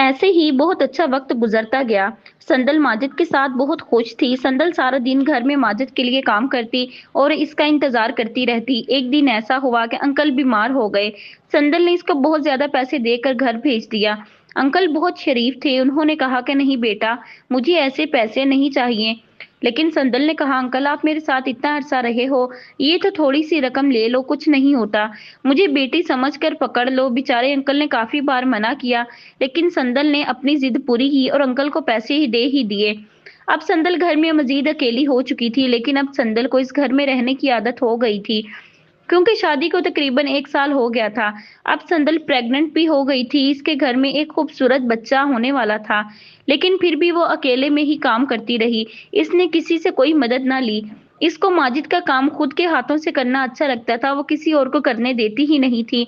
ऐसे ही बहुत अच्छा वक्त गुजरता गया। संदल माजिद के साथ बहुत खुश थी। संदल सारा दिन घर में माजिद के लिए काम करती और इसका इंतजार करती रहती। एक दिन ऐसा हुआ कि अंकल बीमार हो गए। संदल ने इसको बहुत ज्यादा पैसे देकर घर भेज दिया। अंकल बहुत शरीफ थे। उन्होंने कहा कि नहीं बेटा, मुझे ऐसे पैसे नहीं चाहिए। लेकिन संदल ने कहा, अंकल आप मेरे साथ इतना अरसा रहे हो, ये तो थोड़ी सी रकम ले लो, कुछ नहीं होता। मुझे बेटी समझकर पकड़ लो। बेचारे अंकल ने काफी बार मना किया, लेकिन संदल ने अपनी जिद पूरी की और अंकल को पैसे ही दे ही दिए। अब संदल घर में मजीद अकेली हो चुकी थी, लेकिन अब संदल को इस घर में रहने की आदत हो गई थी, क्योंकि शादी को तकरीबन 1 साल हो गया था। अब संदल प्रेग्नेंट भी हो गई थी। इसके घर में एक खूबसूरत बच्चा होने वाला था, लेकिन फिर भी वो अकेले में ही काम करती रही। इसने किसी से कोई मदद ना ली। इसको माजिद का काम खुद के हाथों से करना अच्छा लगता था, वो किसी और को करने देती ही नहीं थी।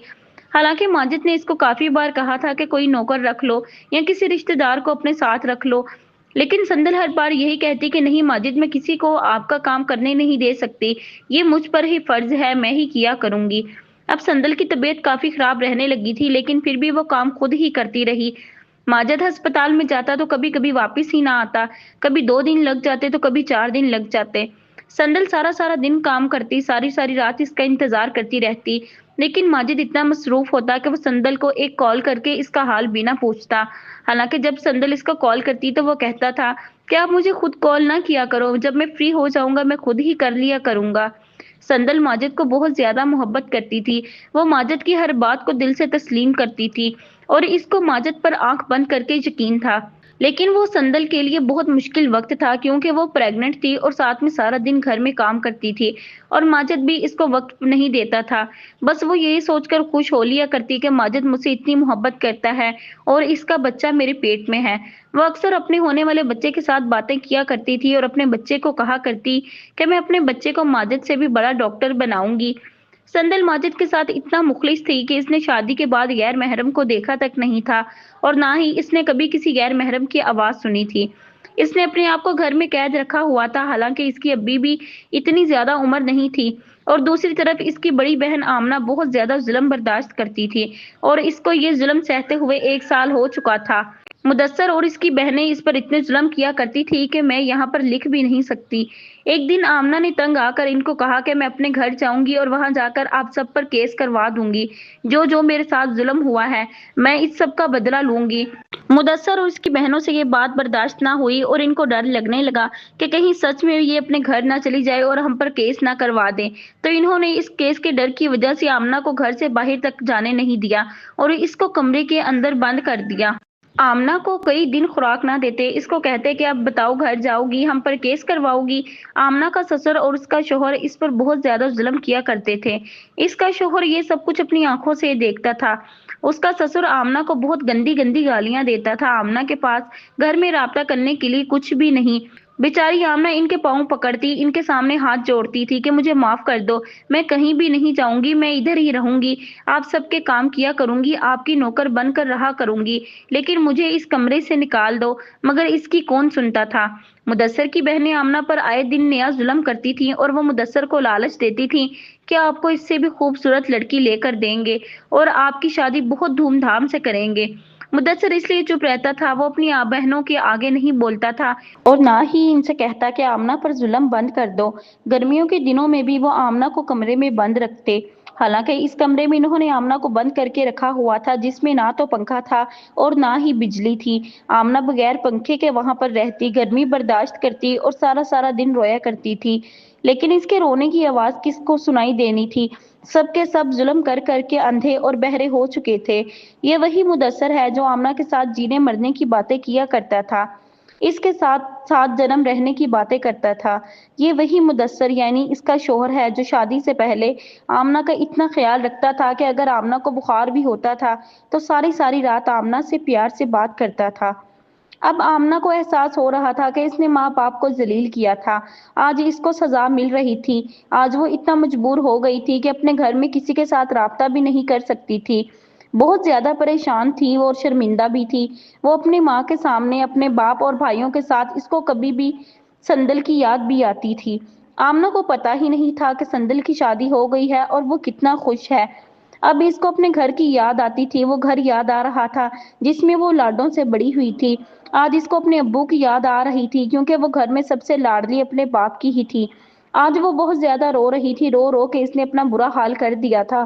हालांकि माजिद ने इसको काफी बार कहा था कि कोई नौकर रख लो या किसी रिश्तेदार को अपने साथ रख लो, लेकिन संदल हर बार यही कहती कि नहीं माजिद, मैं किसी को आपका काम करने नहीं दे सकती। ये मुझ पर ही फर्ज है, मैं ही किया करूंगी। अब संदल की तबीयत काफी खराब रहने लगी थी, लेकिन फिर भी वो काम खुद ही करती रही। माजिद अस्पताल में जाता तो कभी कभी वापस ही ना आता। कभी 2 दिन लग जाते तो कभी 4 दिन लग जाते। संदल सारा सारा दिन काम करती, सारी सारी रात इसका इंतजार करती रहती, लेकिन माजिद इतना मसरूफ होता कि वो संदल को एक कॉल करके इसका हाल भी ना पूछता। हालांकि जब संदल इसको कॉल करती तो वो कहता था कि आप मुझे खुद कॉल ना किया करो, जब मैं फ्री हो जाऊंगा मैं खुद ही कर लिया करूंगा। संदल माजिद को बहुत ज्यादा मोहब्बत करती थी। वो माजिद की हर बात को दिल से तस्लीम करती थी और इसको माजिद पर आंख बंद करके यकीन था। लेकिन वो संदल के लिए बहुत मुश्किल वक्त था, क्योंकि वो प्रेग्नेंट थी और साथ में सारा दिन घर में काम करती थी और माजिद भी इसको वक्त नहीं देता था। बस वो यही सोचकर खुश हो लिया करती कि माजिद मुझसे इतनी मोहब्बत करता है और इसका बच्चा मेरे पेट में है। वो अक्सर अपने होने वाले बच्चे के साथ बातें किया करती थी और अपने बच्चे को कहा करती कि मैं अपने बच्चे को माजिद से भी बड़ा डॉक्टर बनाऊंगी। संदल माजिद के साथ इतना मुखलिस थी कि इसने शादी के बाद गैर महरम को देखा तक नहीं था और ना ही इसने कभी किसी गैर महरम की आवाज सुनी थी। इसने अपने आप को घर में कैद रखा हुआ था, हालांकि इसकी अभी भी इतनी ज्यादा उम्र नहीं थी। और दूसरी तरफ इसकी बड़ी बहन आमना बहुत ज्यादा जुल्म बर्दाश्त करती थी और इसको ये जुल्म सहते हुए 1 साल हो चुका था। मुदस्सर और इसकी बहनें इस पर इतने जुल्म किया करती थी कि मैं यहाँ पर लिख भी नहीं सकती। एक दिन आमना ने तंग आकर इनको कहा कि मैं अपने घर जाऊंगी और वहां जाकर आप सब पर केस करवा दूंगी। जो जो मेरे साथ जुल्म हुआ है, मैं इस सब का बदला लूंगी। मुदस्सर और उसकी बहनों से ये बात बर्दाश्त ना हुई और इनको डर लगने लगा कि कहीं सच में ये अपने घर ना चली जाए और हम पर केस ना करवा दे। तो इन्होंने इस केस के डर की वजह से आमना को घर से बाहर तक जाने नहीं दिया और इसको कमरे के अंदर बंद कर दिया। आमना को कई दिन खुराक ना देते, इसको कहते कि अब बताओ घर जाओगी, हम पर केस करवाओगी। आमना का ससुर और उसका शोहर इस पर बहुत ज्यादा जुल्म किया करते थे। इसका शोहर ये सब कुछ अपनी आंखों से देखता था। उसका ससुर आमना को बहुत गंदी गंदी गालियां देता था। आमना के पास घर में राब्ता करने के लिए कुछ भी नहीं। बेचारी आमना इनके पांव पकड़ती, इनके सामने हाथ जोड़ती थी कि मुझे माफ कर दो, मैं कहीं भी नहीं जाऊंगी, मैं इधर ही रहूंगी, आप सबके काम किया करूंगी, आपकी नौकर बनकर रहा करूंगी, लेकिन मुझे इस कमरे से निकाल दो। मगर इसकी कौन सुनता था। मुदस्सर की बहनें आमना पर आए दिन नया जुल्म करती थीं और वो मुदस्सर को लालच देती थीं कि आपको इससे भी खूबसूरत लड़की लेकर देंगे और आपकी शादी बहुत धूमधाम से करेंगे। मुदस्सर इसलिए चुप रहता था, वो अपनी बहनों के आगे नहीं बोलता था और ना ही इनसे कहता कि आमना पर जुल्म बंद कर दो। गर्मियों के दिनों में भी वो आमना को कमरे में बंद रखते। हालांकि इस कमरे में इन्होंने आमना को बंद करके रखा हुआ था, जिसमें ना तो पंखा था और ना ही बिजली थी। आमना बगैर पंखे के वहां पर रहती, गर्मी बर्दाश्त करती और सारा सारा दिन रोया करती थी। लेकिन इसके रोने की आवाज किसको सुनाई देनी थी। सबके सब जुल्म कर करके अंधे और बहरे हो चुके थे। ये वही मुदस्सर है जो आमना के साथ जीने मरने की बातें किया करता था, इसके साथ साथ जन्म रहने की बातें करता था। ये वही मुदस्सर यानी इसका शोहर है जो शादी से पहले आमना का इतना ख्याल रखता था कि अगर आमना को बुखार भी होता था तो सारी सारी रात आमना से प्यार से बात करता था। अब आमना को एहसास हो रहा था कि इसने माँ बाप को जलील किया था। आज इसको सजा मिल रही थी। आज वो इतना मजबूर हो गई थी कि अपने घर में किसी के साथ राब्ता भी नहीं कर सकती थी। बहुत ज्यादा परेशान थी वो और शर्मिंदा भी थी। वो अपनी माँ के सामने अपने बाप और भाइयों के साथ इसको कभी भी संदल की याद भी आती थी। आमना को पता ही नहीं था कि संदल की शादी हो गई है और वो कितना खुश है। اب اس کو اپنے گھر کی یاد آتی تھی، وہ گھر یاد آ رہا تھا جس میں وہ لاڈوں سے بڑی ہوئی تھی۔ آج اس کو اپنے ابو کی یاد آ رہی تھی کیونکہ وہ گھر میں سب سے لاڈلی اپنے باپ کی ہی تھی۔ آج وہ بہت زیادہ رو رہی تھی، رو رو کے اس نے اپنا برا حال کر دیا تھا۔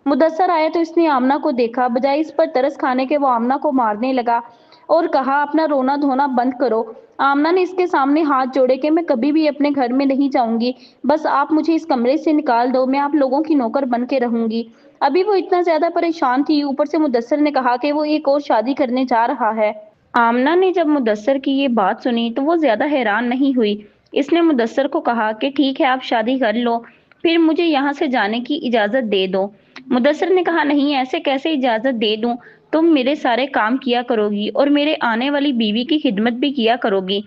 مدثر آیا تو اس نے آمنہ کو دیکھا، بجائے اس پر ترس کھانے کے وہ آمنہ کو مارنے لگا اور کہا اپنا رونا دھونا بند کرو۔ آمنہ نے اس کے سامنے ہاتھ جوڑے کہ میں کبھی بھی اپنے گھر میں نہیں جاؤں گی، بس آپ مجھے اس کمرے سے نکال دو، میں آپ لوگوں کی نوکر بن کے رہوں گی۔ ابھی وہ اتنا زیادہ پریشان تھی، اوپر سے مدثر نے کہا کہ وہ ایک اور شادی کرنے جا رہا ہے۔ آمنہ نے جب مدثر کی یہ بات سنی تو وہ زیادہ حیران نہیں ہوئی۔ اس نے مدثر کو کہا کہ ٹھیک ہے آپ شادی کر لو، پھر مجھے یہاں سے جانے کی اجازت دے دو۔ مدثر نے کہا نہیں، ایسے کیسے اجازت دے دوں، تم میرے سارے کام کیا کرو گی اور میرے آنے والی بیوی کی خدمت بھی کیا کرو گی۔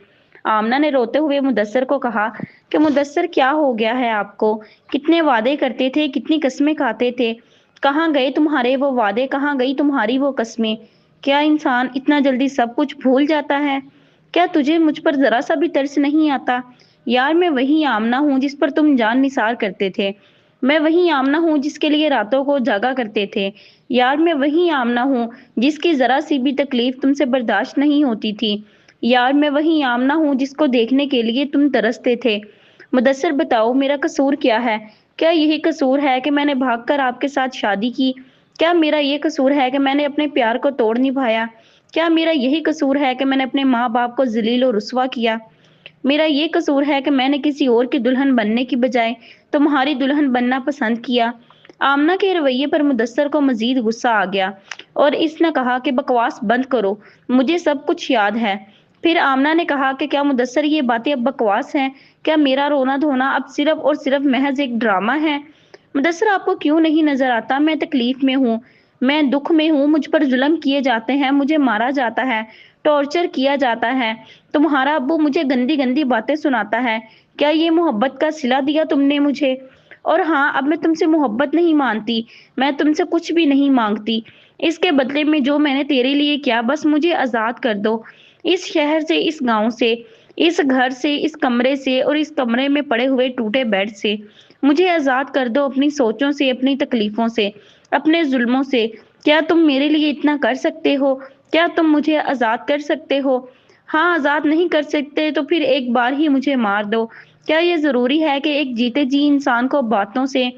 آمنہ نے روتے ہوئے مدثر کو کہا کہ مدثر کیا ہو گیا ہے آپ کو، کتنے وعدے کرتے تھے، کتنی قسمیں کھاتے تھے، کہاں گئے تمہارے وہ وعدے، کہاں گئی تمہاری وہ قسمیں؟ کیا انسان اتنا جلدی سب کچھ بھول جاتا ہے؟ کیا تجھے مجھ پر ذرا سا بھی ترس نہیں آتا؟ یار میں وہی آمنہ ہوں جس پر تم جان نثار کرتے تھے، میں وہی آمنہ ہوں جس کے لیے راتوں کو جاگا کرتے تھے، یار میں وہی آمنہ ہوں جس کی ذرا سی بھی تکلیف تم سے برداشت نہیں ہوتی تھی، یار میں وہی آمنہ ہوں جس کو دیکھنے کے لیے تم ترستے تھے۔ مدثر بتاؤ میرا قصور کیا ہے؟ کیا یہی قصور ہے کہ میں نے بھاگ کر آپ کے ساتھ شادی کی؟ کیا میرا یہ قصور ہے کہ میں نے اپنے پیار کو توڑ نبھایا؟ کیا میرا یہی قصور ہے کہ میں نے اپنے ماں باپ کو ذلیل و رسوا کیا؟ میرا یہ قصور ہے کہ میں نے کسی اور کی دلہن بننے کی بجائے تمہاری دلہن بننا پسند کیا؟ آمنہ کے رویے پر مدثر کو مزید غصہ آ گیا اور اس نے کہا کہ بکواس بند کرو، مجھے سب کچھ یاد ہے۔ پھر آمنہ نے کہا کہ کیا مدثر یہ باتیں اب بکواس ہیں؟ کیا میرا رونا دھونا اب صرف اور صرف محض ایک ڈرامہ ہے؟ مدثر آپ کو کیوں نہیں نظر آتا میں تکلیف میں ہوں، میں دکھ میں ہوں، مجھ پر ظلم کیے جاتے ہیں، مجھے مارا جاتا ہے، ٹارچر کیا جاتا ہے، تمہارا ابو مجھے گندی گندی باتیں سناتا ہے۔ کیا یہ محبت کا صلہ دیا تم نے مجھے؟ اور ہاں اب میں تم سے محبت نہیں مانتی، میں تم سے کچھ بھی نہیں مانگتی، اس کے بدلے میں جو میں نے تیرے لیے کیا بس مجھے آزاد کر دو، اس شہر سے، اس گاؤں سے، اس گھر سے، اس کمرے سے اور اس کمرے میں پڑے ہوئے ٹوٹے بیڈ سے، مجھے آزاد کر دو اپنی سوچوں سے، اپنی تکلیفوں سے، اپنے ظلموں سے۔ کیا تم میرے لیے اتنا کر سکتے ہو؟ کیا تم مجھے آزاد کر سکتے ہو؟ ہاں آزاد نہیں کر سکتے تو پھر ایک بار ہی مجھے مار دو۔ کیا یہ ضروری ہے کہ ایک جیتے جی انسان کو باتوں سے،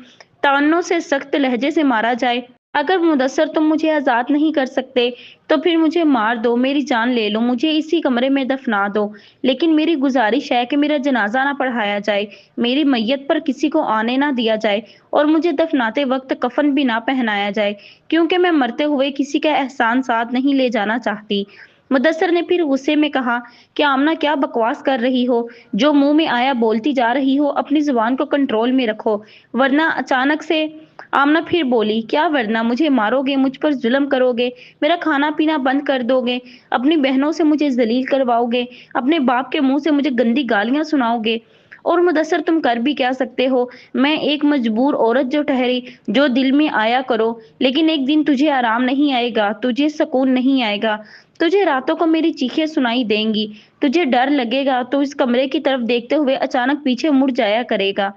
تانوں سے، سخت لہجے سے مارا جائے؟ اگر مدثر تم مجھے آزاد نہیں کر سکتے تو پھر مجھے مار دو، میری جان لے لو، مجھے اسی کمرے میں دفنا دو، لیکن میری گزارش ہے کہ میرا جنازہ نہ پڑھایا جائے، میری میت پر کسی کو آنے نہ دیا جائے اور مجھے دفناتے وقت کفن بھی نہ پہنایا جائے، کیونکہ میں مرتے ہوئے کسی کا احسان ساتھ نہیں لے جانا چاہتی۔ مدثر نے پھر غصے میں کہا کہ آمنہ کیا بکواس کر رہی ہو، جو منہ میں آیا بولتی جا رہی ہو، اپنی زبان کو کنٹرول میں رکھو ورنہ اچانک سے۔ آمنہ پھر بولی کیا ورنہ؟ مجھے مارو گے، مجھ پر ظلم کرو گے، میرا کھانا پینا بند کر دو گے، اپنی بہنوں سے مجھے ذلیل کرواؤ گے، اپنے باپ کے منہ سے مجھے گندی گالیاں سناؤ گے؟ اور مدثر تم کر بھی کیا سکتے ہو؟ میں ایک مجبور عورت جو ٹھہری، جو دل میں آیا کرو، لیکن ایک دن تجھے آرام نہیں آئے گا، تجھے سکون نہیں آئے گا، تجھے راتوں کو میری چیخیں سنائی دیں گی، تجھے ڈر لگے گا تو اس کمرے کی طرف دیکھتے ہوئے اچانک پیچھے مڑ جایا کرے گا۔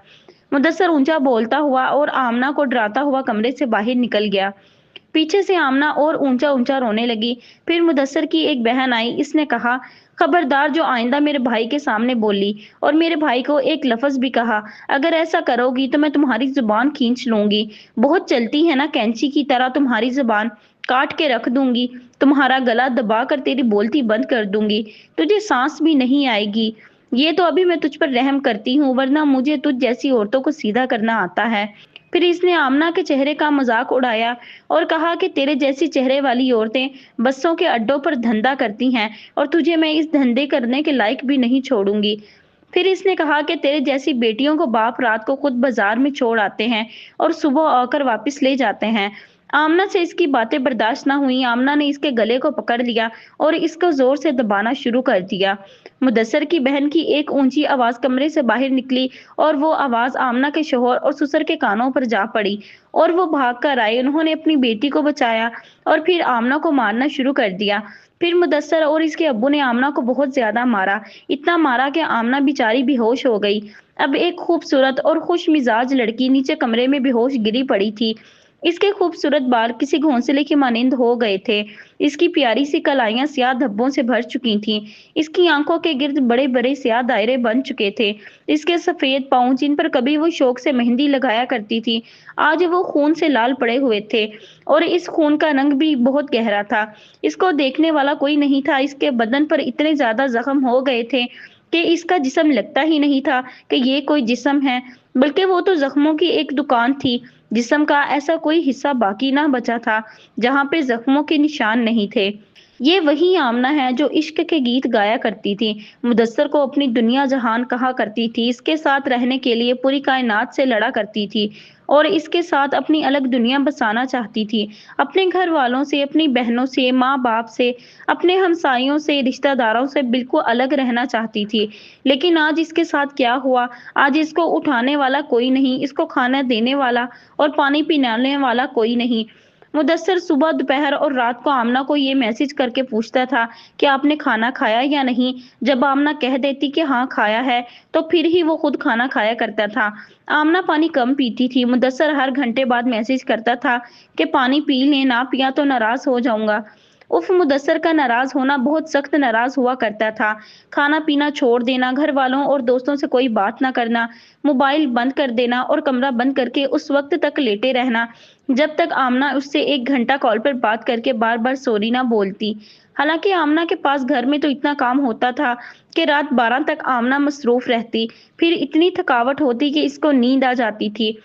مدثر اونچا بولتا ہوا اور آمنہ کو ڈراتا ہوا کمرے سے باہر نکل گیا۔ پیچھے سے آمنہ اور اونچا اونچا رونے لگی۔ پھر مدثر کی ایک بہن آئی، اس نے کہا خبردار جو آئندہ میرے بھائی کے سامنے بولی اور میرے بھائی کو ایک لفظ بھی کہا، اگر ایسا کرو گی تو میں تمہاری زبان کھینچ لوں گی، بہت چلتی ہے نا کینچی کی طرح تمہاری زبان، کاٹ کے رکھ دوں گی، تمہارا گلا دبا کر تیری بولتی بند کر دوں گی، تجھے سانس بھی نہیں آئے گی۔ یہ تو ابھی میں تجھ پر رحم کرتی ہوں ورنہ مجھے تجھ جیسی عورتوں کو سیدھا کرنا آتا ہے۔ پھر اس نے آمنہ کے چہرے کا مذاق اڑایا اور کہا کہ تیرے جیسی چہرے والی عورتیں بسوں کے اڈوں پر دھندا کرتی ہیں اور تجھے میں اس دھندے کرنے کے لائق بھی نہیں چھوڑوں گی۔ پھر اس نے کہا کہ تیرے جیسی بیٹیوں کو باپ رات کو خود بازار میں چھوڑ آتے ہیں اور صبح آ کر واپس لے جاتے ہیں۔ آمنہ سے اس کی باتیں برداشت نہ ہوئی، آمنہ نے اس کے گلے کو پکڑ لیا اور اس کو زور سے دبانا شروع کر دیا۔ مدثر کی بہن کی ایک اونچی آواز کمرے سے باہر نکلی اور وہ آواز آمنہ کے شوہر اور سسر کے کانوں پر جا پڑی اور وہ بھاگ کر آئے، انہوں نے اپنی بیٹی کو بچایا اور پھر آمنہ کو مارنا شروع کر دیا۔ پھر مدثر اور اس کے ابو نے آمنہ کو بہت زیادہ مارا، اتنا مارا کہ آمنہ بیچاری بے ہوش ہو گئی۔ اب ایک خوبصورت اور خوش مزاج لڑکی نیچے کمرے میں بے ہوش گری پڑی تھی۔ इसके खूबसूरत बाल किसी घोंसले की मानिंद हो गए थे। इसकी प्यारी सी कलाइयाँ स्याह धब्बों से भर चुकी थीं। इसकी आंखों के गिर्द बड़े-बड़े स्याह दायरे बन चुके थे। इसके सफ़ेद पाँव जिन पर कभी वो शौक से मेहंदी लगाया करती थी, आज वो खून से लाल पड़े हुए थे और इस खून का रंग भी बहुत गहरा था। इसको देखने वाला कोई नहीं था। इसके बदन पर इतने ज़्यादा ज़ख्म हो गए थे कि इसका जिस्म लगता ही नहीं था कि ये कोई जिस्म है, बल्कि वो तो ज़ख्मों की एक दुकान थी। जिस्म का ऐसा कोई हिस्सा बाकी ना बचा था जहाँ पे जख्मों के निशान नहीं थे। ये वही आमना है जो इश्क के गीत गाया करती थी, मुदस्सर को अपनी दुनिया जहान कहा करती थी, इसके साथ रहने के लिए पूरी कायनात से लड़ा करती थी और इसके साथ अपनी अलग दुनिया बसाना चाहती थी। अपने घर वालों से, अपनी बहनों से, माँ बाप से, अपने हमसायों से, रिश्तेदारों से बिल्कुल अलग रहना चाहती थी। लेकिन आज इसके साथ क्या हुआ? आज इसको उठाने वाला कोई नहीं, इसको खाना देने वाला और पानी पिलाने वाला कोई नहीं। मुदस्सिर सुबह, दोपहर और रात को आमना को ये मैसेज करके पूछता था कि आपने खाना खाया या नहीं। जब आमना कह देती कि हाँ खाया है, तो फिर ही वो खुद खाना खाया करता था। आमना पानी कम पीती थी। मुदस्सिर हर घंटे बाद मैसेज करता था कि पानी पी लें, ना पिया तो नाराज हो जाऊंगा। उफ, मुदस्सिर का नाराज होना बहुत सख्त नाराज हुआ करता था। खाना पीना छोड़ देना, घर वालों और दोस्तों से कोई बात ना करना, मोबाइल बंद कर देना और कमरा बंद करके उस वक्त तक लेटे रहना जब तक आमना उससे 1 घंटा कॉल पर बात करके बार-बार सॉरी ना बोलती। हालाँकि आमना के पास घर में तो इतना काम होता था कि रात 12 तक आमना मसरूफ़ रहती, फिर इतनी थकावट होती कि इसको नींद आ जाती थी।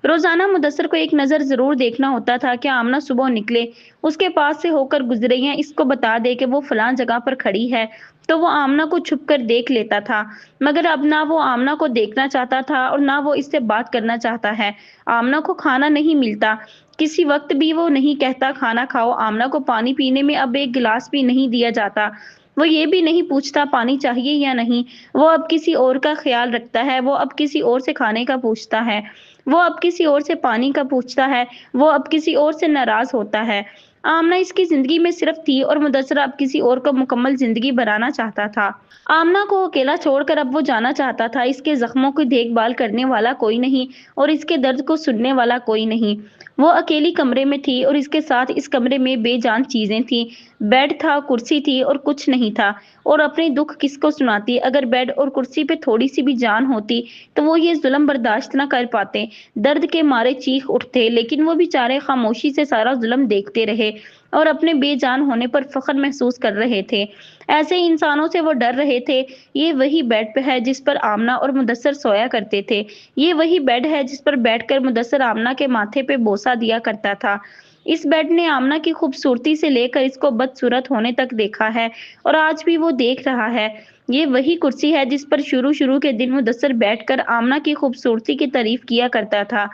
रोज़ाना मुदस्सिर को एक नज़र ज़रूर देखना होता था कि आमना सुबह निकले, उसके पास से होकर गुज़रे या इसको बता दे कि वो फलाँ जगह पर खड़ी है, तो वो आमना को छुप कर देख लेता था। मगर अब ना वो आमना को देखना चाहता था और ना वो इससे बात करना चाहता है। आमना को खाना नहीं मिलता, किसी वक़्त भी वो नहीं कहता खाना खाओ, आमना को पानी पीने में अब 1 गिलास भी नहीं दिया जाता। वो ये भी नहीं पूछता पानी चाहिए या नहीं, वो अब किसी और का ख़्याल रखता है, वो अब किसी और से खाने का पूछता है, वो अब किसी और से पानी का पूछता है, वो अब किसी और से नाराज़ होता है। आमना इसकी ज़िंदगी में सिर्फ़ थी और मुदस्सिर अब किसी और को मुकम्मल ज़िंदगी बनाना चाहता था। आमना को अकेला छोड़कर अब वो जाना चाहता था, इसके ज़ख्मों की देखभाल करने वाला कोई नहीं और इसके दर्द को सुनने वाला कोई नहीं। वो अकेली कमरे में थी और इसके साथ इस कमरे में बेजान चीज़ें थीं। बेड था, कुर्सी थी और कुछ नहीं था और अपने दुःख किसको सुनाती? अगर बेड और कुर्सी पे थोड़ी-सी भी जान होती, तो वो ये ज़ुल्म बर्दाश्त ना कर पाते। दर्द के मारे चीख उठते, लेकिन वो बेचारे खामोशी से सारा ज़ुल्म देखते रहे और अपने बेजान होने पर फ़ख्र महसूस कर रहे थे। ऐसे इंसानों से वो डर रहे थे। ये वही बेड पे है जिस पर आमना और मुदस्सिर सोया करते थे। ये वही बेड है जिस पर बैठकर मुदस्सिर आमना के माथे पे बोसा दिया करता था। इस बेड ने आमना की खूबसूरती से लेकर इसको बदसूरत होने तक देखा है और आज भी वो देख रहा है। ये वही कुर्सी है जिस पर शुरू-शुरू के दिन मुदस्सिर बैठकर आमना की खूबसूरती की तारीफ़ किया करता था।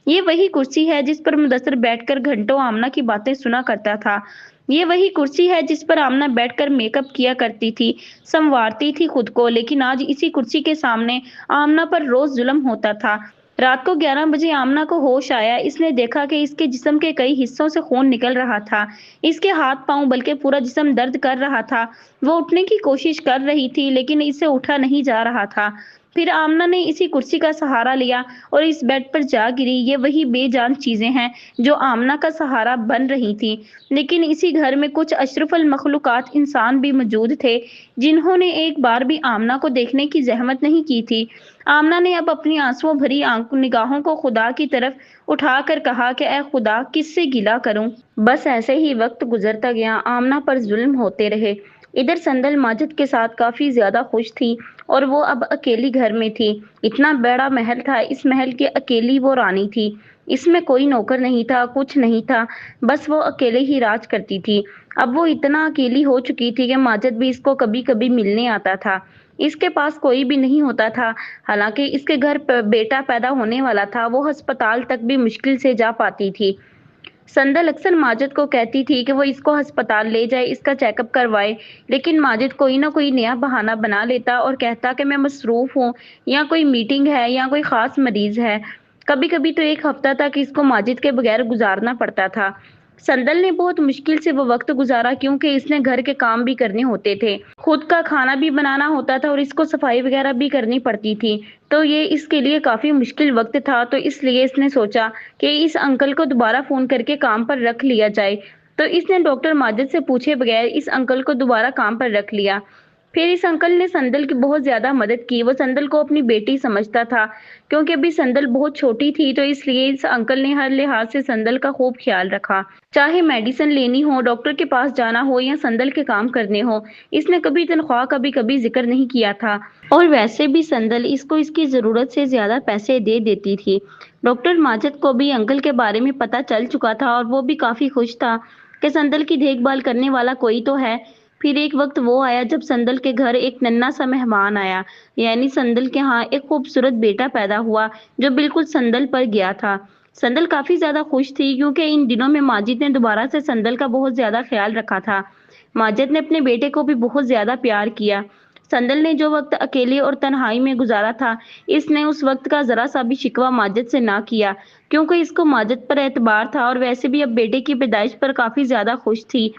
ये वही कुर्सी है जिस पर मुदस्सिर बैठकर घंटों आमना की बातें सुना करता था। ये वही कुर्सी है जिस पर आमना बैठकर मेकअप किया करती थी, संवारती थी खुद को, लेकिन आज इसी कुर्सी के सामने आमना पर रोज़ ज़ुल्म होता था। रात को 11 बजे आमना को होश आया। इसने देखा कि इसके जिस्म के कई हिस्सों से खून निकल रहा था। इसके हाथ-पाँव बल्कि पूरा जिस्म दर्द कर रहा था। वो उठने की कोशिश कर रही थी, लेकिन इससे उठा नहीं जा रहा था। फिर आमना ने इसी कुर्सी का सहारा लिया और इस बेड पर जा गिरी। ये वही बेजान चीज़ें हैं जो आमना का सहारा बन रही थीं। लेकिन इसी घर में कुछ अशरफुल मखलूक़ात इंसान भी मौजूद थे, जिन्होंने एक बार भी आमना को देखने की ज़हमत नहीं की थी। आमना ने अब अपनी आंसुओं भरी निगाहों को खुदा की तरफ उठाकर कहा कि ऐ खुदा, किससे गिला करूं? बस ऐसे ही वक्त गुजरता गया। आमना पर जुल्म होते रहे। इधर संदल माजिद के साथ काफी ज्यादा खुश थी और वो अब अकेली घर में थी। इतना बड़ा महल था, इस महल की अकेली वो रानी थी। इसमें कोई नौकर नहीं था, कुछ नहीं था, बस वो अकेले ही राज करती थी। अब वो इतना अकेली हो चुकी थी कि माजिद भी इसको कभी कभी मिलने आता था। इसके पास कोई भी नहीं होता था। हालांकि इसके घर बेटा पैदा होने वाला था, वो अस्पताल तक भी मुश्किल से जा पाती थी। संदल अक्सर माजिद को कहती थी कि वो इसको अस्पताल ले जाए, इसका चेकअप करवाए, लेकिन माजिद कोई ना कोई नया बहाना बना लेता और कहता कि मैं मसरूफ हूँ, या कोई मीटिंग है, या कोई खास मरीज है। कभी कभी तो 1 हफ्ता तक इसको माजिद के बगैर गुजारना पड़ता था। संदल ने बहुत मुश्किल से वो वक्त गुजारा क्योंकि इसने घर के काम भी करने होते थे, खुद का खाना भी बनाना होता था और इसको सफाई वगैरह भी करनी पड़ती थी। तो ये इसके लिए काफी मुश्किल वक्त था, तो इसलिए इसने सोचा कि इस अंकल को दोबारा फोन करके काम पर रख लिया जाए। तो इसने डॉक्टर माजिद से पूछे बगैर इस अंकल को दोबारा काम पर रख लिया। फिर इस अंकल ने संदल की बहुत ज्यादा मदद की। वो संदल को अपनी बेटी समझता था, क्योंकि अभी संदल बहुत छोटी थी, तो इसलिए इस अंकल ने हर लिहाज से संदल का खूब ख्याल रखा। चाहे मेडिसिन लेनी हो, डॉक्टर के पास जाना हो या संदल के काम करने हो, इसने कभी तनख्वाह का भी कभी जिक्र नहीं किया था। और वैसे भी संदल इसको इसकी जरूरत से ज्यादा पैसे दे देती थी। डॉक्टर माजिद को भी अंकल के बारे में पता चल चुका था और वो भी काफी खुश था कि संदल की देखभाल करने वाला कोई तो है। फिर एक वक्त वो आया जब संदल के घर एक नन्हा सा मेहमान आया, यानी संदल के यहाँ एक खूबसूरत बेटा पैदा हुआ जो बिल्कुल संदल पर गया था। संदल काफी ज्यादा खुश थी क्योंकि इन दिनों में माजिद ने दोबारा से संदल का बहुत ज्यादा ख्याल रखा था। माजिद ने अपने बेटे को भी बहुत ज्यादा प्यार किया। संदल ने जो वक्त अकेले और तन्हाई में गुजारा था, इसने उस वक्त का जरा सा भी शिकवा माजिद से ना किया, क्योंकि इसको माजिद पर एतबार था और वैसे भी अब बेटे की पैदाइश पर काफी ज्यादा खुश थी।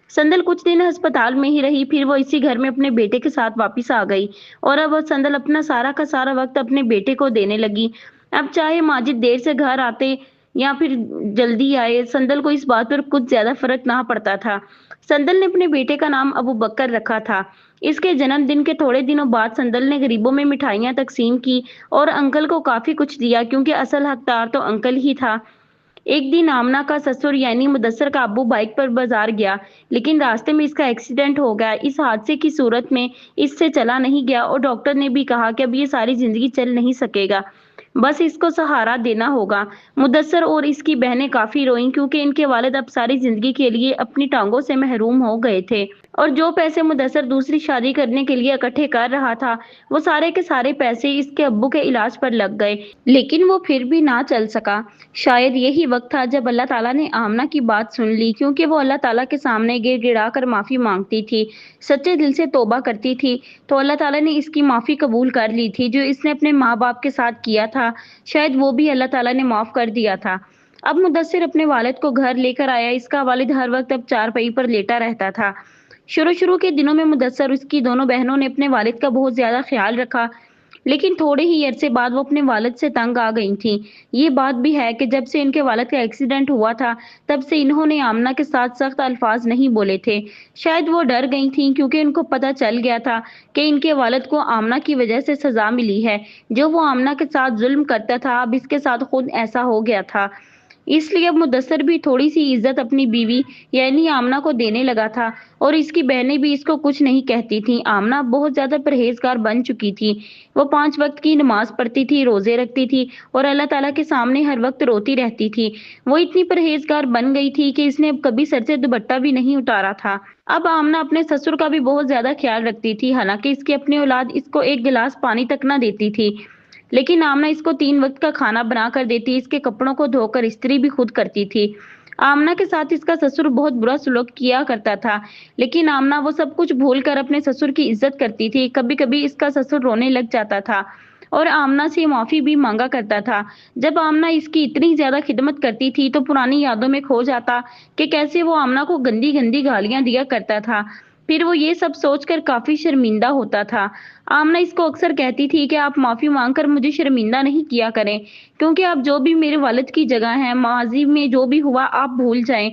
संदल कुछ दिन अस्पताल में ही रही, फिर वो इसी घर में अपने बेटे के साथ वापस आ गई और अब संदल अपना सारा का सारा वक्त अपने बेटे को देने लगी। अब चाहे माजिद देर से घर आते या फिर जल्दी आए, संदल को इस बात पर कुछ ज्यादा फर्क ना पड़ता था। संदल ने अपने बेटे का नाम अबू बकर रखा था। इसके जन्मदिन के थोड़े दिनों बाद संदल ने गरीबों में मिठाइयां तकसीम की और अंकल को काफी कुछ दिया, क्योंकि असल हकदार तो अंकल ही था। एक दिन आमना का ससुर यानी मुदस्सर का अब्बू बाइक पर बाजार गया, लेकिन रास्ते में इसका एक्सीडेंट हो गया। इस हादसे की सूरत में इससे चला नहीं गया और डॉक्टर ने भी कहा कि अब ये सारी जिंदगी चल नहीं सकेगा, बस इसको सहारा देना होगा। मुदस्सर और इसकी बहनें काफी रोईं, क्योंकि इनके वालिद अब सारी जिंदगी के लिए अपनी टांगों से महरूम हो गए थे और जो पैसे मुदस्सर दूसरी शादी करने के लिए इकट्ठे कर रहा था, वो सारे के सारे पैसे इसके अब्बू के इलाज पर लग गए, लेकिन वो फिर भी ना चल सका। शायद यही वक्त था जब अल्लाह ताला ने आमना की बात सुन ली, क्योंकि वो अल्लाह ताला के सामने गिड़गिड़ा कर माफी मांगती थी, सच्चे दिल से तौबा करती थी। तो अल्लाह ताला ने इसकी माफी कबूल कर ली थी। जो इसने अपने माँ बाप के साथ किया था, शायद वो भी अल्लाह ताला ने माफ कर दिया था। अब मुदस्सिर अपने वालिद को घर लेकर आया। इसका वालिद हर वक्त अब चारपाई पर लेटा रहता था। शुरू शुरू के दिनों में मुदस्सर उसकी दोनों बहनों ने अपने वालिद का बहुत ज्यादा ख्याल रखा, लेकिन थोड़े ही अरसे बाद वो अपने वालिद से तंग आ गई थीं। ये बात भी है कि जब से इनके वालिद का एक्सीडेंट हुआ था, तब से इन्होंने आमना के साथ सख्त अल्फाज नहीं बोले थे। शायद वो डर गई थीं, क्योंकि इनको पता चल गया था कि इनके वालिद को आमना की वजह से सजा मिली है। जो वो आमना के साथ जुल्म करता था, अब इसके साथ खुद ऐसा हो गया था। इसलिए अब मुदस्सर भी थोड़ी सी इज्जत अपनी बीवी यानी आमना को देने लगा था और इसकी बहनें भी इसको कुछ नहीं कहती थीं। आमना बहुत ज्यादा परहेजगार बन चुकी थी। वो 5 वक्त की नमाज पढ़ती थी, रोजे रखती थी और अल्लाह ताला के सामने हर वक्त रोती रहती थी। वो इतनी परहेजगार बन गई थी कि इसने अब कभी सर से दुपट्टा भी नहीं उतारा था। अब आमना अपने ससुर का भी बहुत ज्यादा ख्याल रखती थी, हालांकि इसकी अपनी औलाद इसको एक गिलास पानी तक ना देती थी, लेकिन आमना इसको 3 वक्त का खाना बना कर देती, इसके कपड़ों को धोकर इस्त्री भी खुद करती थी। आमना के साथ इसका ससुर बहुत बुरा सलूक किया करता था, लेकिन आमना वो सब कुछ भूलकर अपने ससुर की इज्जत करती थी। कभी-कभी इसका ससुर रोने लग जाता था और आमना से माफी भी मांगा करता था। जब आमना इसकी इतनी ज्यादा खिदमत करती थी, तो पुरानी यादों में खो जाता कि कैसे वो आमना को गंदी-गंदी गालियां दिया करता था। फिर वो ये सब सोचकर काफी शर्मिंदा होता था। आमना इसको अक्सर कहती थी कि आप माफी मांगकर मुझे शर्मिंदा नहीं किया करें, क्योंकि आप जो भी मेरे वालिद की जगह हैं, माजी में जो भी हुआ आप भूल जाएं,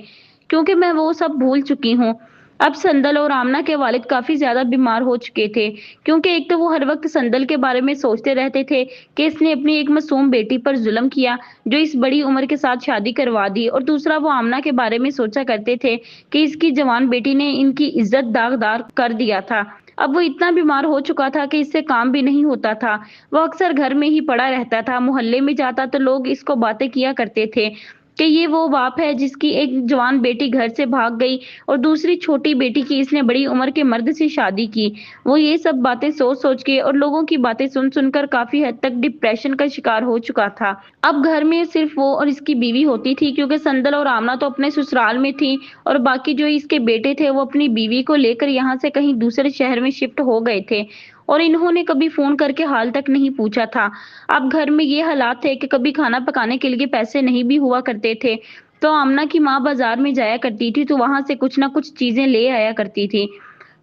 क्योंकि मैं वो सब भूल चुकी हूँ। अब संदल और आमना के वालिद काफी ज्यादा बीमार हो चुके थे, क्योंकि एक तो वो हर वक्त संदल के बारे में सोचते रहते थे कि इसने अपनी एक मासूम बेटी पर जुल्म किया, जो इस बड़ी उम्र के साथ शादी करवा दी, और दूसरा वो आमना के बारे में सोचा करते थे कि इसकी जवान बेटी ने इनकी इज्जत दागदार कर दिया था। अब वो इतना बीमार हो चुका था कि इससे काम भी नहीं होता था। वो अक्सर घर में ही पड़ा रहता था। मोहल्ले में जाता तो लोग इसको बातें किया करते थे कि ये वो बाप है जिसकी एक जवान बेटी घर से भाग गई और दूसरी छोटी बेटी की इसने बड़ी उम्र के मर्द से शादी की। वो ये सब बातें सोच सोच के और लोगों की बातें सुन सुनकर काफी हद तक डिप्रेशन का शिकार हो चुका था। अब घर में सिर्फ वो और इसकी बीवी होती थी, क्योंकि संदल और आमना तो अपने ससुराल में थी और बाकी जो इसके बेटे थे वो अपनी बीवी को लेकर यहाँ से कहीं दूसरे शहर में शिफ्ट हो गए थे और इन्होंने कभी फोन करके हाल तक नहीं पूछा था। अब घर में ये हालात थे कि कभी खाना पकाने के लिए पैसे नहीं भी हुआ करते थे, تو आमना की माँ बाजार में जाया करती थी, तो वहाँ से कुछ ना कुछ चीज़ें ले आया करती थी,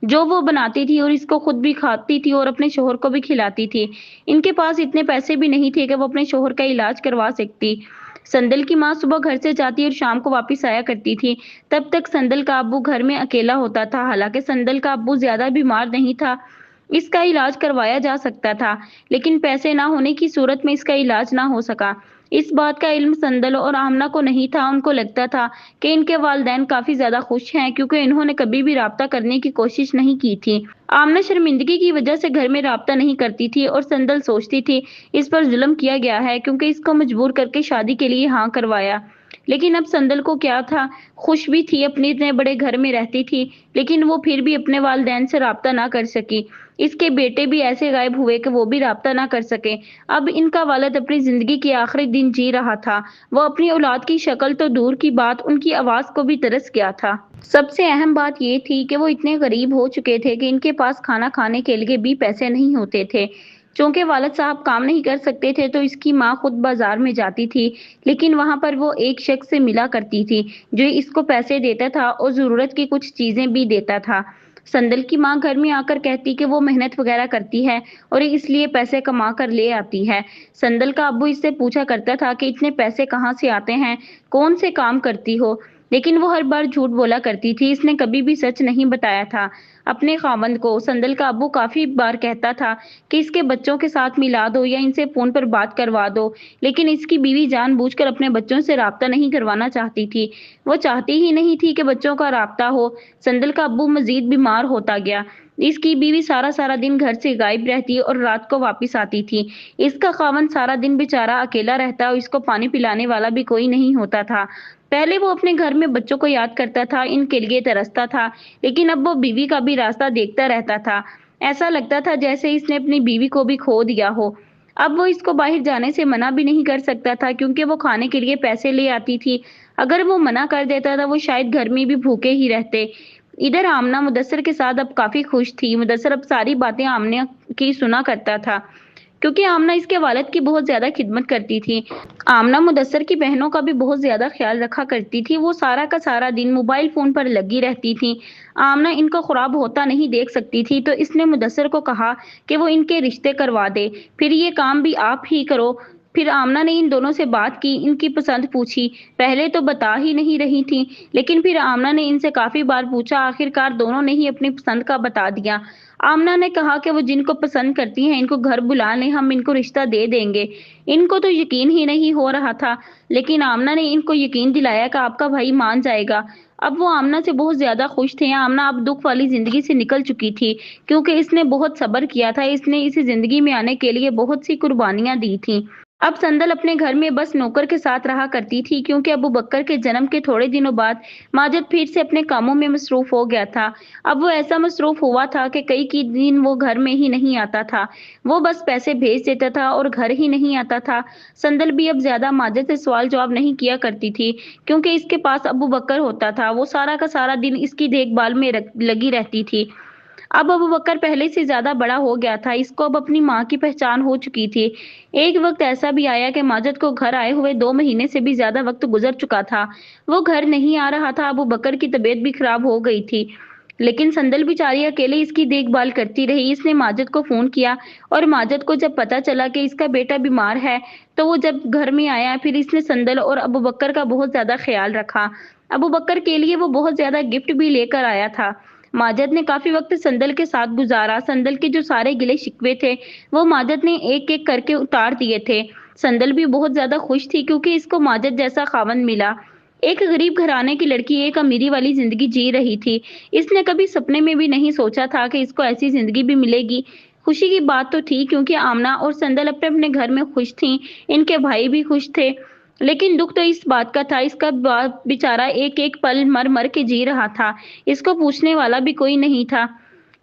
जो वो बनाती थी और इसको खुद भी खाती थी और अपने शौहर को भी खिलाती थी। इनके पास इतने पैसे भी नहीं थे कि वो अपने शौहर का इलाज करवा सकती। संदल की माँ सुबह घर से जाती और शाम को वापस आया करती थी। तब तक संदल का अब्बू घर में अकेला होता था। हालाँकि संदल का अब्बू ज़्यादा बीमार नहीं था, इसका इलाज करवाया जा सकता था, लेकिन पैसे ना होने की सूरत में इसका इलाज ना हो सका। इस बात का इल्म संदल और आमना को नहीं था। उनको लगता था कि इनके वालिदैन काफ़ी ज़्यादा खुश हैं, क्योंकि इन्होंने कभी भी राब्ता करने की कोशिश नहीं की थी। आमना शर्मिंदगी की वजह से घर में राब्ता नहीं करती थी और संदल सोचती थी इस पर जुल्म किया गया है, क्योंकि इसको मजबूर करके शादी के लिए हाँ करवाया। लेकिन अब संदल को क्या था, खुश भी थी, अपने इतने बड़े घर में रहती थी, लेकिन वो फिर भी अपने वालिदैन से राब्ता ना कर सकी। इसके बेटे भी ऐसे गायब हुए कि वो भी राब्ता ना कर सके। अब इनका वालिद अपनी ज़िंदगी के आखिरी दिन जी रहा था। वो अपनी औलाद की शक्ल तो दूर की बात, उनकी आवाज़ को भी तरस गया था। सबसे अहम बात ये थी कि वो इतने गरीब हो चुके थे कि इनके पास खाना खाने के लिए भी पैसे नहीं होते थे। चूँकि वालिद साहब काम नहीं कर सकते थे, तो इसकी माँ खुद बाज़ार में जाती थी, लेकिन वहाँ पर वो एक शख्स से मिला करती थी, जो इसको पैसे देता था और ज़रूरत की कुछ चीज़ें भी देता था। संदल की माँ घर में आकर कहती कि वो मेहनत वगैरह करती है और इसलिए पैसे कमा कर ले आती है। संदल का अब्बू इससे पूछा करता था कि इतने पैसे कहाँ से आते हैं, कौन से काम करती हो? लेकिन वो हर बार झूठ बोला करती थी, इसने कभी भी सच नहीं बताया था अपने खावंद को। संदल का अब्बू काफ़ी बार कहता था कि इसके बच्चों के साथ मिला दो या इनसे फ़ोन पर बात करवा दो, लेकिन इसकी बीवी जानबूझकर अपने बच्चों से राब्ता नहीं करवाना चाहती थी। वो चाहती ही नहीं थी कि बच्चों का राब्ता हो। संदल का अब्बू मज़ीद बीमार होता गया। इसकी बीवी सारा-सारा दिन घर से गायब रहती और रात को वापस आती थी। इसका खावंद सारा दिन बेचारा अकेला रहता और इसको पानी पिलाने वाला भी कोई नहीं होता था। पहले वो अपने घर में बच्चों को याद करता था, इनके लिए तरसता था, लेकिन अब वो बीवी का भी रास्ता देखता रहता था। ऐसा लगता था जैसे इसने अपनी बीवी को भी खो दिया हो। अब वो इसको बाहर जाने से मना भी नहीं कर सकता था, क्योंकि वो खाने के लिए पैसे ले आती थी। अगर वो मना कर देता था, वो शायद घर में भी भूखे ही रहते। इधर आमना मुदस्सर के साथ अब काफ़ी खुश थी। मुदस्सर अब सारी बातें आमना की सुना करता था, क्योंकि आमना इसके वालिद की बहुत ज़्यादा खिदमत करती थी। आमना मुदस्सर की बहनों का भी बहुत ज़्यादा ख्याल रखा करती थी। वो सारा का सारा दिन मोबाइल फ़ोन पर लगी रहती थी। आमना इनको ख़ुराब होता नहीं देख सकती थी, तो इसने मुदस्सर को कहा कि वो इनके रिश्ते करवा दे, फिर ये काम भी आप ही करो। फिर आमना ने इन दोनों से बात की, इनकी पसंद पूछी। पहले तो बता ही नहीं रही थीं, लेकिन फिर आमना ने इनसे काफ़ी बार पूछा। आखिरकार दोनों ने ही अपनी पसंद का बता दिया। आमना ने कहा कि वो जिनको पसंद करती हैं, इनको घर बुला लें, हम इनको रिश्ता दे देंगे। इनको तो यकीन ही नहीं हो रहा था, लेकिन आमना ने इनको यकीन दिलाया कि आपका भाई मान जाएगा। अब वो आमना से बहुत ज़्यादा खुश थे। आमना अब दुःख वाली ज़िंदगी से निकल चुकी थी, क्योंकि इसने बहुत सब्र किया था। इसने इस ज़िंदगी में आने के लिए बहुत सी कुर्बानियाँ दी थीं। अब संदल अपने घर में बस नौकर के साथ रहा करती थी, क्योंकि अबू बकर के जन्म के थोड़े दिनों बाद माजिद फिर से अपने कामों में मसरूफ हो गया था। अब वो ऐसा मसरूफ हुआ था कि कई दिन वो घर में ही नहीं आता था। वो बस पैसे भेज देता था और घर ही नहीं आता था। संदल भी अब ज्यादा माजिद से सवाल जवाब नहीं किया करती थी, क्योंकि इसके पास अबू बकर होता था। वो सारा का सारा दिन इसकी देखभाल में लगी रहती थी। अब अबू बकर पहले से ज़्यादा बड़ा हो गया था, इसको अब अपनी माँ की पहचान हो चुकी थी। एक वक़्त ऐसा भी आया कि माजिद को घर आए हुए 2 महीने से भी ज़्यादा वक़्त गुज़र चुका था। वो घर नहीं आ रहा था, अबू बकर की तबीयत भी ख़राब हो गई थी। लेकिन संदल बेचारी अकेले इसकी देखभाल करती रही। इसने माजिद को फ़ोन किया और माजिद को जब पता चला कि इसका बेटा बीमार है, तो वो जब घर में आया, फिर इसने संदल और अबू बकर का बहुत ज़्यादा ख़्याल रखा। अबू बकर के लिए वो बहुत ज़्यादा गिफ्ट भी लेकर आया था। माजिद ने काफ़ी वक़्त संदल के साथ गुज़ारा। संदल के जो सारे गिले-शिकवे थे, वो माजिद ने एक-एक करके उतार दिए थे। संदल भी बहुत ज़्यादा खुश थी, क्योंकि इसको माजिद जैसा ख़ावंद मिला। एक गरीब घराने की लड़की एक अमीरी वाली ज़िंदगी जी रही थी। इसने कभी सपने में भी नहीं सोचा था कि इसको ऐसी ज़िंदगी भी मिलेगी। खुशी की बात तो थी, क्योंकि आमना और संदल अपने-अपने घर में खुश थीं। इनके भाई भी खुश थे। लेकिन दुःख तो इस बात का था, इसका बाप बेचारा एक-एक पल मर-मर के जी रहा था। इसको पूछने वाला भी कोई नहीं था।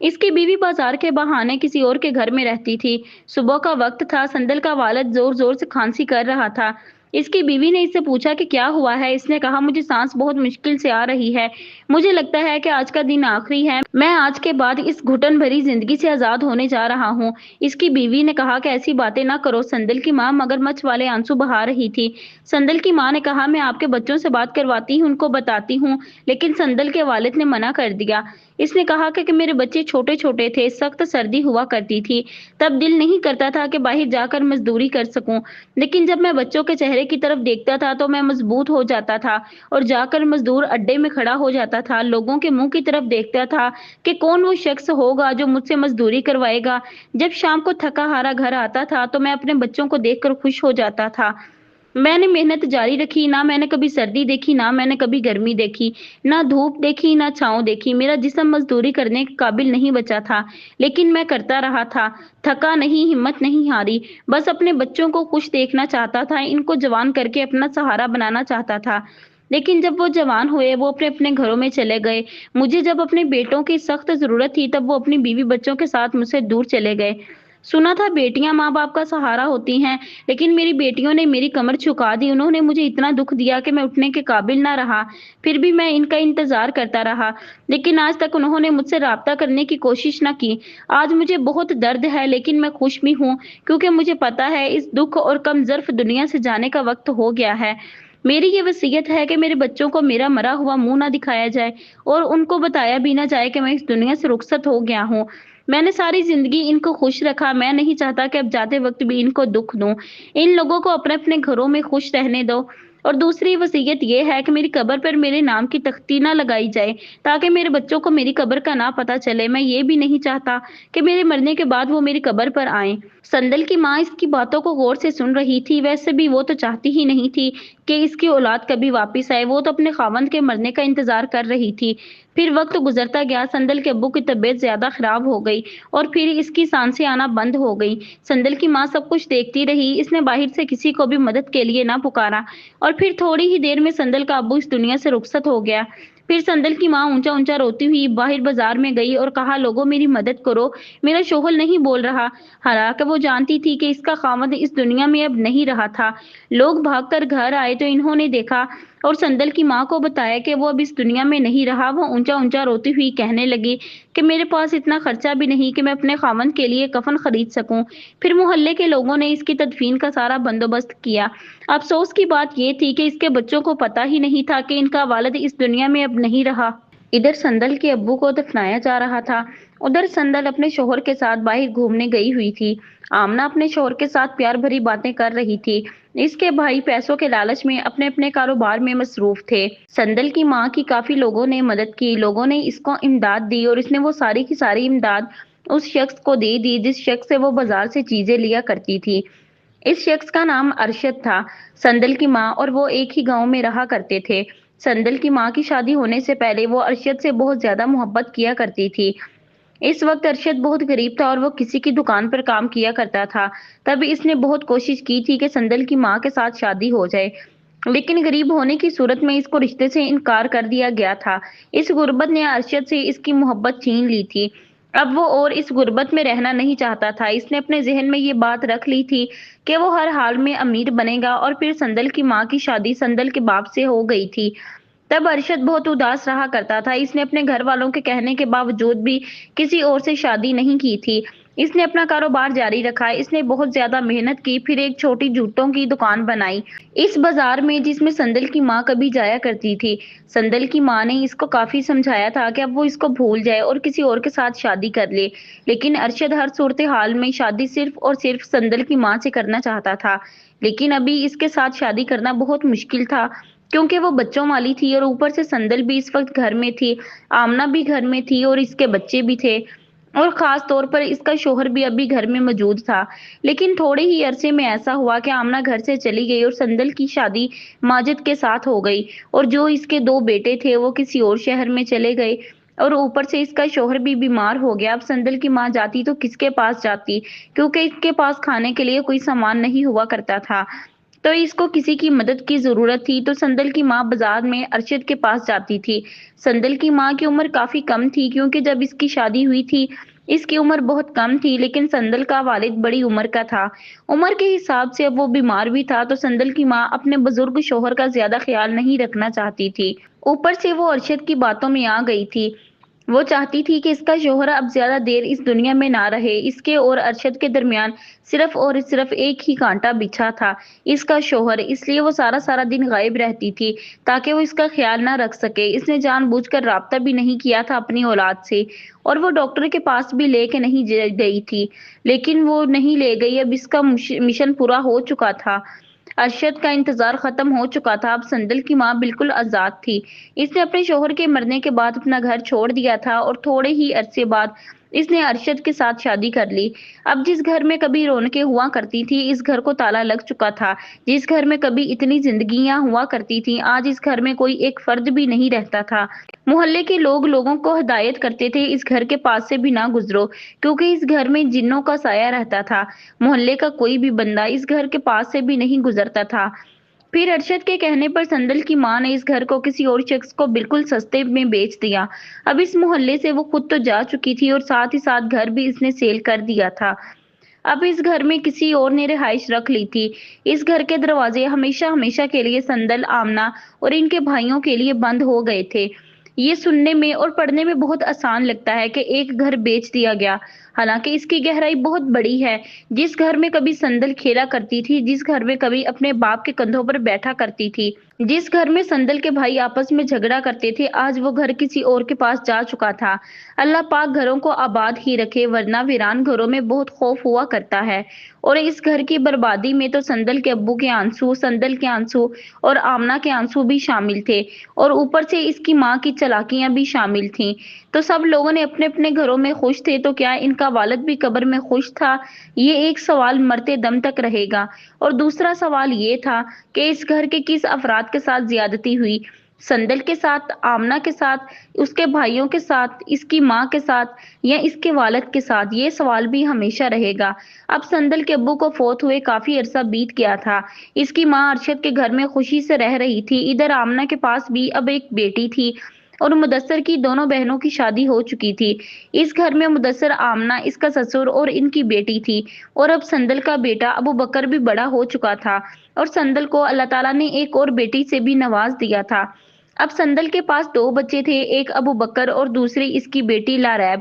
इसकी बीवी बाजार के बहाने किसी और के घर में रहती थी। सुबह का वक्त था, संदल का वालिद जोर-जोर से खांसी कर रहा था। इसकी बीवी ने इससे पूछा कि क्या हुआ है? इसने कहा, मुझे सांस बहुत मुश्किल से आ रही है। मुझे लगता है कि आज का दिन आखिरी है। मैं आज के बाद इस घुटन भरी जिंदगी से आजाद होने जा रहा हूँ। इसकी बीवी ने कहा कि ऐसी बातें ना करो। संदल की माँ मगरमच्छ वाले आंसू बहा रही थी। संदल की माँ ने कहा, मैं आपके बच्चों से बात करवाती हूँ, उनको बताती हूँ। लेकिन संदल के वालिद ने मना कर दिया। इसने कहा कि मेरे बच्चे छोटे छोटे थे, सख्त सर्दी हुआ करती थी, तब दिल नहीं करता था कि बाहर जाकर मजदूरी कर सकूं। लेकिन जब मैं बच्चों के चेहरे की तरफ देखता था तो मैं मजबूत हो जाता था और जाकर मजदूर अड्डे में खड़ा हो जाता था। लोगों के मुंह की तरफ देखता था कि कौन वो शख्स होगा जो मुझसे मजदूरी करवाएगा। जब शाम को थका हारा घर आता था तो मैं अपने बच्चों को देखकर खुश हो जाता था। मैंने मेहनत जारी रखी, ना मैंने कभी सर्दी देखी, ना मैंने कभी गर्मी देखी, ना धूप देखी, ना छाँव देखी। मेरा जिस्म मज़दूरी करने के काबिल नहीं बचा था, लेकिन मैं करता रहा था। थका नहीं, हिम्मत नहीं हारी, बस अपने बच्चों को खुश देखना चाहता था, इनको जवान करके अपना सहारा बनाना चाहता था। लेकिन जब वो जवान हुए, वो अपने-अपने घरों में चले गए। मुझे जब अपने बेटों की सख्त ज़रूरत थी, तब वो अपनी बीवी-बच्चों के साथ मुझसे दूर चले गए। सुना था बेटियाँ माँ-बाप का सहारा होती हैं, लेकिन मेरी बेटियों ने मेरी कमर झुका दी। उन्होंने मुझे इतना दुःख दिया कि मैं उठने के काबिल ना रहा। फिर भी मैं इनका इंतज़ार करता रहा, लेकिन आज तक उन्होंने मुझसे राब्ता करने की कोशिश ना की। आज मुझे बहुत दर्द है, लेकिन मैं खुश भी हूँ, क्योंकि मुझे पता है इस दुःख और कमज़र्फ़ दुनिया से जाने का वक़्त हो गया है। मेरी ये वसीयत है कि मेरे बच्चों को मेरा मरा हुआ मुँह ना दिखाया जाए और उनको बताया भी ना जाए कि मैं इस दुनिया से रुखसत हो गया हूँ। मैंने सारी ज़िंदगी इनको खुश रखा, मैं नहीं चाहता कि अब जाते वक़्त भी इनको दुःख दूँ। इन लोगों को अपने-अपने घरों में खुश रहने दो। और दूसरी वसीयत ये है कि मेरी कब्र पर मेरे नाम की तख्ती ना लगाई जाए, ताकि मेरे बच्चों को मेरी कब्र का ना पता चले। मैं ये भी नहीं चाहता कि मेरे मरने के बाद वो मेरी कब्र पर आएँ। संदल की माँ इसकी बातों को गौर से सुन रही थी। वैसे भी वो तो चाहती ही नहीं थी कि इसकी औलाद कभी वापस आए। वो तो अपने खावंद के मरने का इंतज़ार कर रही थी। फिर वक़्त गुज़रता गया, संदल के अब्बू की तबीयत ज़्यादा ख़राब हो गई और फिर इसकी साँसें आना बंद हो गईं। संदल की माँ सब कुछ देखती रही, इसने बाहर से किसी को भी मदद के लिए ना पुकारा और फिर थोड़ी ही देर में संदल का अब्बू इस दुनिया से रुखसत हो गया। फिर संदल की माँ ऊँचा-ऊँचा रोती हुई बाहर बाज़ार में गई और कहा, लोगों मेरी मदद करो, मेरा शोहर नहीं बोल रहा। हालाँकि वो जानती थी कि इसका ख़ावंद इस दुनिया में अब नहीं रहा था। लोग भागकर घर आए तो इन्होंने देखा और संदल की माँ को बताया कि वो अब इस दुनिया में नहीं रहा। वो ऊँचा-ऊँचा रोती हुई कहने लगी कि मेरे पास इतना खर्चा भी नहीं कि मैं अपने ख़ावंद के लिए कफ़न खरीद सकूँ। फिर मोहल्ले के लोगों ने इसकी तदफ़ीन का सारा बंदोबस्त किया। अफ़सोस की बात ये थी कि इसके बच्चों को पता ही नहीं था कि इनका वालिद इस दुनिया में अब नहीं रहा। इधर संदल के अब्बू को दफनाया जा रहा था, उधर संदल अपने शौहर के साथ बाहर घूमने गई हुई थी। आमना अपने शौहर के साथ प्यार भरी बातें कर रही थी। इसके भाई पैसों के लालच में अपने-अपने कारोबार में मसरूफ थे। संदल की माँ की काफ़ी लोगों ने मदद की, लोगों ने इसको इमदाद दी और इसने वो सारी की सारी इमदाद उस शख्स को दे दी जिस शख्स से वो बाज़ार से चीज़ें लिया करती थी। इस शख्स का नाम अरशद था। संदल की माँ और वो एक ही गाँव में रहा करते थे। संदल की माँ की शादी होने से पहले वो अरशद से बहुत ज़्यादा मोहब्बत किया करती थी। इस वक़्त अरशद बहुत गरीब था और वो किसी की दुकान पर काम किया करता था। तब इसने बहुत कोशिश की थी कि संदल की माँ के साथ शादी हो जाए, लेकिन गरीब होने की सूरत में इसको रिश्ते से इनकार कर दिया गया था। इस गुर्बत ने अरशद से इसकी मोहब्बत छीन ली थी। अब वो और इस गुर्बत में रहना नहीं चाहता था। इसने अपने ज़हन में ये बात रख ली थी कि वो हर हाल में अमीर बनेगा और फिर संदल की माँ की शादी संदल के बाप से हो गई थी। तब अरशद बहुत उदास रहा करता था। इसने अपने घर वालों के कहने के बावजूद भी किसी और से शादी नहीं की थी। इसने अपना कारोबार जारी रखा। इसने बहुत ज़्यादा मेहनत की, फिर एक छोटी जूतों की दुकान बनाई। इस बाज़ार में जिसमें संदल की माँ कभी जाया करती थी। संदल की माँ ने इसको काफ़ी समझाया था कि अब वो इसको भूल जाए और किसी और के साथ शादी कर ले। लेकिन अरशद हर सूरत-ए-हाल में शादी सिर्फ़ और सिर्फ़ संदल की माँ से करना चाहता था। लेकिन अभी इसके साथ शादी करना बहुत मुश्किल था, क्योंकि वो बच्चों वाली थी और ऊपर से संदल भी इस वक़्त घर में थी, आमना भी घर में थी और इसके बच्चे भी थे और ख़ास तौर पर इसका शौहर भी अभी घर में मौजूद था। लेकिन थोड़े ही अरसे में ऐसा हुआ कि आमना घर से चली गई और संदल की शादी माजिद के साथ हो गई और जो इसके 2 बेटे थे वो किसी और शहर में चले गए और ऊपर से इसका शौहर भी बीमार हो गया। अब संदल की माँ जाती तो किसके पास जाती, क्योंकि इसके पास खाने के लिए कोई सामान नहीं हुआ करता था। तो इसको किसी की मदद की ज़रूरत थी, तो संदल की माँ बाज़ार में अरशद के पास जाती थी। संदल की माँ की उम्र काफ़ी कम थी, क्योंकि जब इसकी शादी हुई थी, اس کی عمر بہت کم تھی، لیکن سندل کا والد بڑی عمر کا تھا۔ عمر کے حساب سے اب وہ بیمار بھی تھا، تو سندل کی ماں اپنے بزرگ شوہر کا زیادہ خیال نہیں رکھنا چاہتی تھی۔ اوپر سے وہ ارشد کی باتوں میں آ گئی تھی۔ وہ چاہتی تھی کہ اس کا شوہر اب زیادہ دیر اس دنیا میں نہ رہے۔ اس کے اور ارشد کے درمیان صرف اور صرف ایک ہی کانٹا بچھا تھا، اس کا شوہر۔ اس لیے وہ سارا دن غائب رہتی تھی تاکہ وہ اس کا خیال نہ رکھ سکے۔ اس نے جان بوجھ کر رابطہ بھی نہیں کیا تھا اپنی اولاد سے، اور وہ ڈاکٹر کے پاس بھی لے کے نہیں گئی تھی، لیکن وہ نہیں لے گئی۔ اب اس کا مشن پورا ہو چکا تھا۔ ارشد کا انتظار ختم ہو چکا تھا۔ اب سندل کی ماں بالکل آزاد تھی۔ اس نے اپنے شوہر کے مرنے کے بعد اپنا گھر چھوڑ دیا تھا، اور تھوڑے ہی عرصے بعد اس نے ارشد کے ساتھ شادی کر لی۔ اب جس گھر میں کبھی رونقیں ہوا کرتی تھی، اس گھر کو تالا لگ چکا تھا۔ جس گھر میں کبھی اتنی زندگیاں ہوا کرتی تھیں، آج اس گھر میں کوئی ایک فرد بھی نہیں رہتا تھا۔ محلے کے لوگ لوگوں کو ہدایت کرتے تھے، اس گھر کے پاس سے بھی نہ گزرو، کیونکہ اس گھر میں جنوں کا سایہ رہتا تھا۔ محلے کا کوئی بھی بندہ اس گھر کے پاس سے بھی نہیں گزرتا تھا۔ پھر ارشد کے کہنے پر سندل کی ماں نے اس گھر کو کسی اور شخص کو بالکل سستے میں بیچ دیا۔ اب اس محلے سے وہ خود تو جا چکی تھی، اور ساتھ ہی ساتھ گھر بھی اس نے سیل کر دیا تھا۔ اب اس گھر میں کسی اور نے رہائش رکھ لی تھی۔ اس گھر کے دروازے ہمیشہ کے لیے سندل، آمنہ اور ان کے بھائیوں کے لیے بند ہو گئے تھے۔ یہ سننے میں اور پڑھنے میں بہت آسان لگتا ہے کہ ایک گھر بیچ دیا گیا، حالانکہ اس کی گہرائی بہت بڑی ہے۔ جس گھر میں کبھی سندل کھیلا کرتی تھی، جس گھر میں کبھی اپنے باپ کے کندھوں پر بیٹھا کرتی تھی، جس گھر میں سندل کے بھائی آپس میں جھگڑا کرتے تھے، آج وہ گھر کسی اور کے پاس جا چکا تھا۔ اللہ پاک گھروں کو آباد ہی رکھے، ورنہ ویران گھروں میں بہت خوف ہوا کرتا ہے۔ اور اس گھر کی بربادی میں تو سندل کے ابو کے آنسو، سندل کے آنسو اور آمنہ کے آنسو بھی شامل تھے، اور اوپر سے اس کی ماں کی چالاکیاں بھی شامل تھیں۔ تو سب لوگوں نے اپنے اپنے گھروں میں خوش تھے، تو کیا ان کا والد بھی قبر میں خوش تھا؟ یہ ایک سوال مرتے دم تک رہے گا۔ اور دوسرا سوال یہ تھا کہ اس گھر کے کس افراد کے ساتھ زیادتی ہوئی؟ سندل کے ساتھ، آمنہ کے ساتھ، اس کے بھائیوں کے ساتھ، اس کی ماں کے ساتھ، یا اس کے والد کے ساتھ؟ یہ سوال بھی ہمیشہ رہے گا۔ اب سندل کے ابو کو فوت ہوئے کافی عرصہ بیت گیا تھا۔ اس کی ماں ارشد کے گھر میں خوشی سے رہ رہی تھی۔ ادھر آمنہ کے پاس بھی اب ایک بیٹی تھی، اور مدثر کی دونوں بہنوں کی شادی ہو چکی تھی۔ اس گھر میں مدثر، آمنہ، اس کا سسر اور ان کی بیٹی تھی، اور اب سندل کا بیٹا ابو بکر بھی بڑا ہو چکا تھا، اور سندل کو اللہ تعالیٰ نے ایک اور بیٹی سے بھی نواز دیا تھا۔ اب سندل کے پاس دو بچے تھے، ایک ابو بکر اور دوسری اس کی بیٹی لاریب۔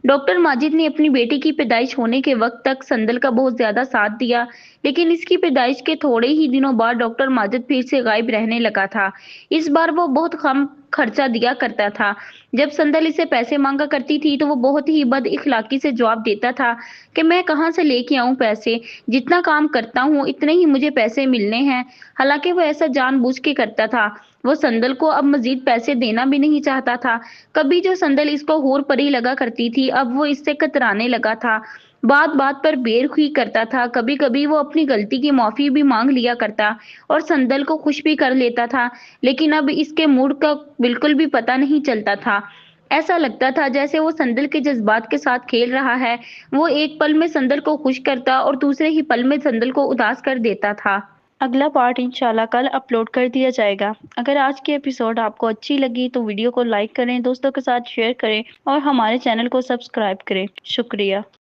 ڈاکٹر ماجد نے اپنی بیٹی کی پیدائش ہونے کے وقت تک سندل کا بہت زیادہ ساتھ دیا، لیکن اس کی پیدائش کے تھوڑے ہی دنوں بعد ڈاکٹر ماجد پھر سے غائب رہنے لگا تھا۔ اس بار وہ بہت کم خرچہ دیا کرتا تھا۔ جب سندل اسے پیسے مانگا کرتی تھی تو وہ بہت ہی بد اخلاقی سے جواب دیتا تھا کہ میں کہاں سے لے کے آؤں پیسے، جتنا کام کرتا ہوں اتنے ہی مجھے پیسے ملنے ہیں۔ حالانکہ وہ ایسا جان بوجھ کے کرتا تھا۔ وہ سندل کو اب مزید پیسے دینا بھی نہیں چاہتا تھا۔ کبھی جو سندل اس کو حور پری لگا کرتی تھی، اب وہ اس سے کترانے لگا تھا۔ بات بات پر بیر ہوئی کرتا تھا۔ کبھی کبھی وہ اپنی غلطی کی معافی بھی مانگ لیا کرتا اور سندل کو خوش بھی کر لیتا تھا، لیکن اب اس کے موڈ کا بالکل بھی پتہ نہیں چلتا تھا۔ ایسا لگتا تھا جیسے وہ سندل کے جذبات کے ساتھ کھیل رہا ہے۔ وہ ایک پل میں سندل کو خوش کرتا اور دوسرے ہی پل میں سندل کو اداس کر دیتا تھا۔ اگلا پارٹ انشاءاللہ کل اپلوڈ کر دیا جائے گا۔ اگر آج کی ایپیسوڈ آپ کو اچھی لگی تو ویڈیو کو لائک کریں، دوستوں کے ساتھ شیئر کریں اور ہمارے چینل کو سبسکرائب کریں۔ شکریہ۔